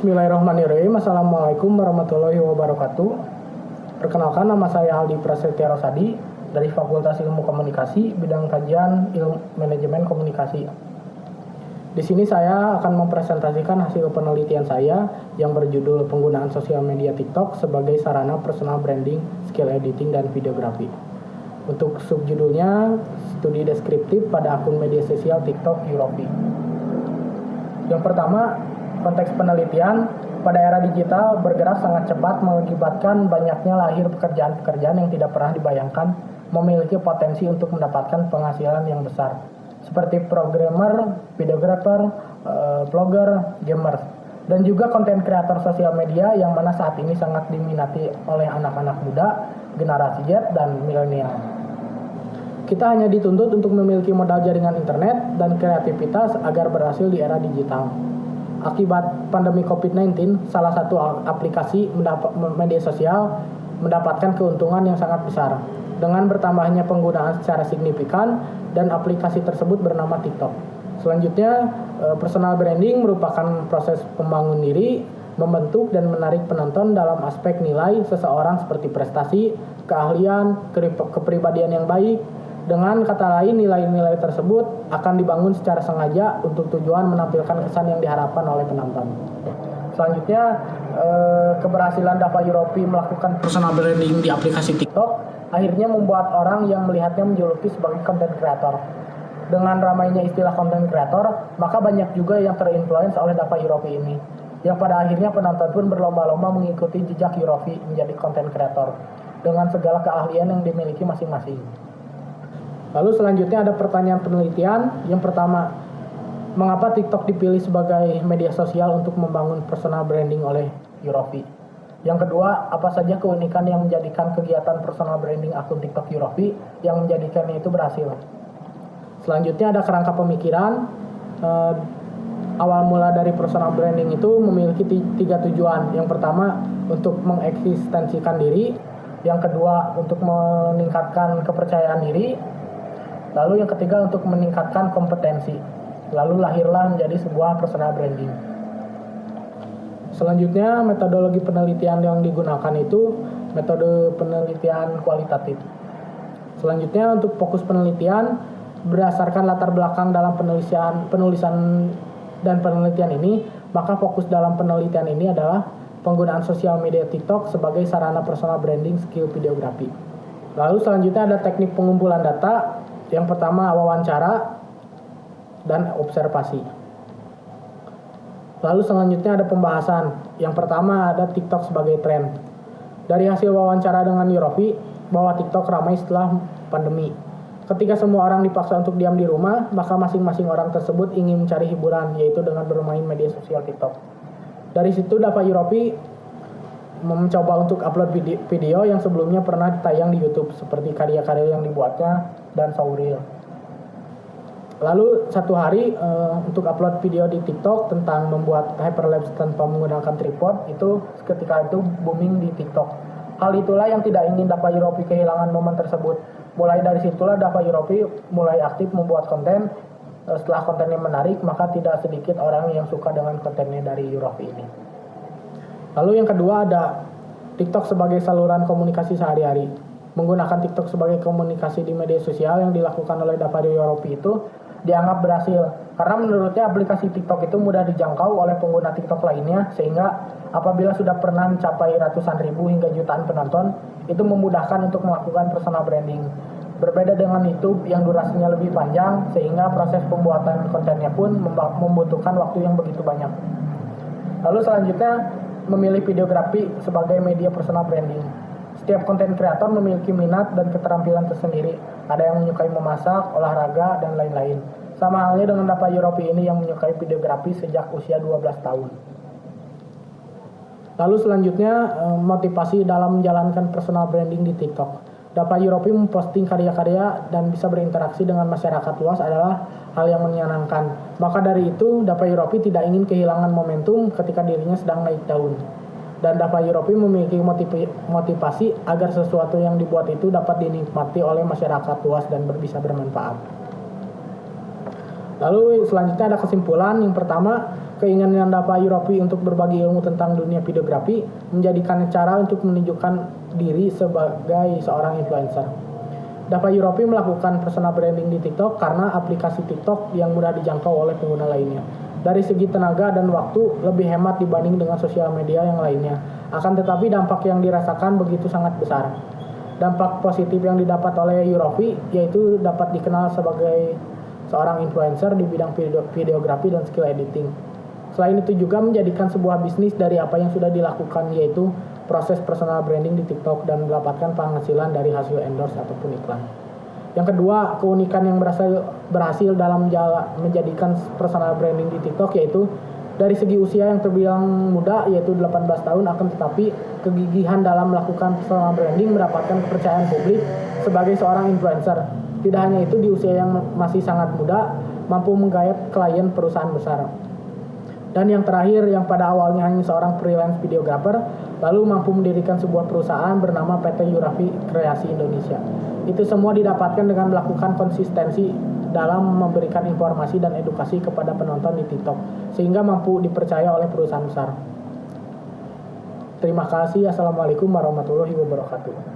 Bismillahirrahmanirrahim. Assalamualaikum warahmatullahi wabarakatuh. Perkenalkan, nama saya Aldi Prasetya Rosadi dari Fakultas Ilmu Komunikasi, bidang kajian Ilmu Manajemen Komunikasi. Di sini saya akan mempresentasikan hasil penelitian saya yang berjudul penggunaan sosial media TikTok sebagai sarana personal branding, skill editing, dan videografi. Untuk subjudulnya, studi deskriptif pada akun media sosial TikTok Europe. Yang pertama, konteks penelitian pada era digital bergerak sangat cepat mengakibatkan banyaknya lahir pekerjaan-pekerjaan yang tidak pernah dibayangkan memiliki potensi untuk mendapatkan penghasilan yang besar, seperti programmer, videographer, vlogger, gamer, dan juga konten kreator sosial media yang mana saat ini sangat diminati oleh anak-anak muda, generasi Z, dan milenial. Kita hanya dituntut untuk memiliki modal jaringan internet dan kreativitas agar berhasil di era digital. Akibat pandemi COVID-19, salah satu aplikasi media sosial mendapatkan keuntungan yang sangat besar dengan bertambahnya penggunaan secara signifikan, dan aplikasi tersebut bernama TikTok. Selanjutnya, personal branding merupakan proses membangun diri, membentuk dan menarik penonton dalam aspek nilai seseorang seperti prestasi, keahlian, kepribadian yang baik. Dengan kata lain, nilai-nilai tersebut akan dibangun secara sengaja untuk tujuan menampilkan kesan yang diharapkan oleh penonton. Selanjutnya, keberhasilan Dava Europe melakukan personal branding di aplikasi TikTok akhirnya membuat orang yang melihatnya menjuluki sebagai content creator. Dengan ramainya istilah content creator, maka banyak juga yang terinfluence oleh Dava Europe ini, yang pada akhirnya penonton pun berlomba-lomba mengikuti jejak Europe menjadi content creator dengan segala keahlian yang dimiliki masing-masing. Lalu selanjutnya ada pertanyaan penelitian. Yang pertama, mengapa TikTok dipilih sebagai media sosial untuk membangun personal branding oleh Europe? Yang kedua, apa saja keunikan yang menjadikan kegiatan personal branding akun TikTok Europe yang menjadikannya itu berhasil? Selanjutnya ada kerangka pemikiran. Awal mula dari personal branding itu memiliki 3 tujuan. Yang pertama, untuk mengeksistensikan diri. Yang kedua, untuk meningkatkan kepercayaan diri. Lalu yang ketiga, untuk meningkatkan kompetensi. Lalu lahirlah menjadi sebuah personal branding. Selanjutnya, metodologi penelitian yang digunakan itu metode penelitian kualitatif. Selanjutnya, untuk fokus penelitian berdasarkan latar belakang dalam penulisan dan penelitian ini, maka fokus dalam penelitian ini adalah penggunaan sosial media TikTok sebagai sarana personal branding skill videografi. Lalu selanjutnya ada teknik pengumpulan data. Yang pertama, wawancara dan observasi. Lalu selanjutnya ada pembahasan. Yang pertama ada TikTok sebagai tren. Dari hasil wawancara dengan Europe bahwa TikTok ramai setelah pandemi. Ketika semua orang dipaksa untuk diam di rumah, maka masing-masing orang tersebut ingin mencari hiburan, yaitu dengan bermain media sosial TikTok. Dari situ Dava Europe mencoba untuk upload video yang sebelumnya pernah tayang di YouTube, seperti karya-karya yang dibuatnya dan showreel. Lalu satu hari untuk upload video di TikTok tentang membuat hyperlapse tanpa menggunakan tripod, itu ketika itu booming di TikTok. Hal itulah yang tidak ingin Dava Europe kehilangan momen tersebut. Mulai dari situlah Dava Europe mulai aktif membuat konten. Setelah kontennya menarik, maka tidak sedikit orang yang suka dengan kontennya dari Europe ini. Lalu yang kedua ada TikTok sebagai saluran komunikasi sehari-hari. Menggunakan TikTok sebagai komunikasi di media sosial yang dilakukan oleh Dava Europe itu dianggap berhasil karena menurutnya aplikasi TikTok itu mudah dijangkau oleh pengguna TikTok lainnya, sehingga apabila sudah pernah mencapai ratusan ribu hingga jutaan penonton, itu memudahkan untuk melakukan personal branding. Berbeda dengan YouTube yang durasinya lebih panjang, sehingga proses pembuatan kontennya pun membutuhkan waktu yang begitu banyak. Lalu selanjutnya, memilih videografi sebagai media personal branding. Setiap konten kreator memiliki minat dan keterampilan tersendiri. Ada yang menyukai memasak, olahraga, dan lain-lain. Sama halnya dengan Dava Europe ini yang menyukai videografi sejak usia 12 tahun. Lalu selanjutnya, motivasi dalam menjalankan personal branding di TikTok. Dava Europe memposting karya-karya dan bisa berinteraksi dengan masyarakat luas adalah hal yang menyenangkan. Maka dari itu, Dava Europe tidak ingin kehilangan momentum ketika dirinya sedang naik daun. Dan Dava Europe memiliki motivasi agar sesuatu yang dibuat itu dapat dinikmati oleh masyarakat luas dan bisa bermanfaat. Lalu selanjutnya ada kesimpulan. Yang pertama, Keinginan Dava Europe untuk berbagi ilmu tentang dunia videografi menjadikannya cara untuk menunjukkan diri sebagai seorang influencer. Dava Europe melakukan personal branding di TikTok karena aplikasi TikTok yang mudah dijangkau oleh pengguna lainnya. Dari segi tenaga dan waktu lebih hemat dibanding dengan sosial media yang lainnya. Akan tetapi dampak yang dirasakan begitu sangat besar. Dampak positif yang didapat oleh Europe yaitu dapat dikenal sebagai seorang influencer di bidang videografi dan skill editing. Selain itu juga menjadikan sebuah bisnis dari apa yang sudah dilakukan, yaitu proses personal branding di TikTok dan mendapatkan penghasilan dari hasil endorse ataupun iklan. Yang kedua, keunikan yang berhasil dalam menjadikan personal branding di TikTok yaitu dari segi usia yang terbilang muda yaitu 18 tahun, akan tetapi kegigihan dalam melakukan personal branding mendapatkan kepercayaan publik sebagai seorang influencer. Tidak hanya itu, di usia yang masih sangat muda mampu menggayat klien perusahaan besar. Dan yang terakhir, yang pada awalnya hanya seorang freelance videographer, lalu mampu mendirikan sebuah perusahaan bernama PT Europe Kreasi Indonesia. Itu semua didapatkan dengan melakukan konsistensi dalam memberikan informasi dan edukasi kepada penonton di TikTok, sehingga mampu dipercaya oleh perusahaan besar. Terima kasih. Assalamualaikum warahmatullahi wabarakatuh.